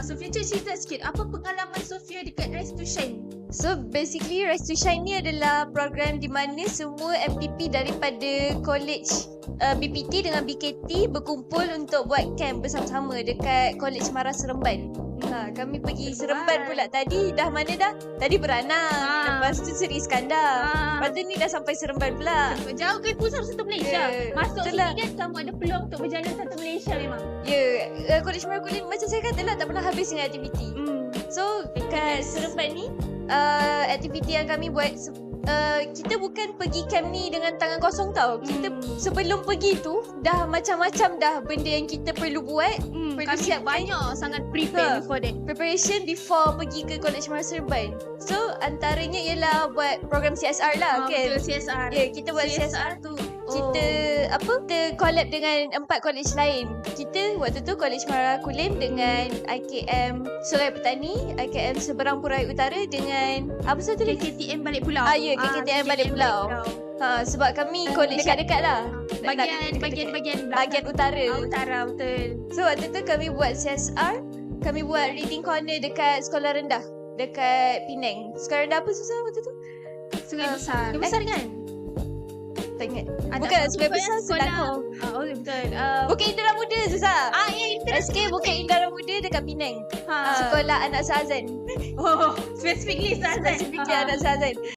Sofia, cerita sikit. Apa pengalaman Sofia dekat Rise to Shine? So basically Rise to Shine ni adalah program di mana semua MPP daripada college BPT dengan BKT berkumpul untuk buat camp bersama-sama dekat College Mara Seremban. Kami pergi Seremban pula tadi. Dah mana dah? Tadi Beranak. Lepas tu Seri Iskandar. Lepas tu ni dah sampai Seremban pula. Jauh ke pusat satu Malaysia. Masuk itulah. sini kan kamu ada peluang untuk berjalan satu Malaysia memang. College Mara Kulim macam saya kata lah, tak pernah habis dengan aktiviti. So dekat Seremban ni aktiviti yang kami buat, kita bukan pergi camp ni dengan tangan kosong tau. Kita sebelum pergi tu dah macam-macam dah benda yang kita perlu buat. Perlu Kami siapkan. banyak sangat prepare for that. Preparation before pergi ke College Mara Seremban. So antaranya ialah buat program CSR lah kan. Betul, CSR. Kita buat CSR tu. kita kita collab dengan 4 college lain. Kita waktu tu College Mara Kulim dengan IKM Surai Petani, IKM Seberang Purai Utara dengan apa satu lagi? KKTM Balik Pulau. KKTM Balik Pulau. Sebab kami college dekat-dekat lah. Bahagian utara. Utara, betul. So waktu tu kami buat CSR, kami buat reading corner dekat sekolah rendah dekat Penang. Sekolah rendah apa susah waktu tu? Sungai Besar. Sungai Besar kan? Tak ingat. Bukan Sungai Besar, Selangor. Betul. Bukit Indra Muda susah. Interesting. SK Bukit Indra Muda dekat Penang. Sekolah anak Sazan. Specifically Sazan. Specifically anak Sazan.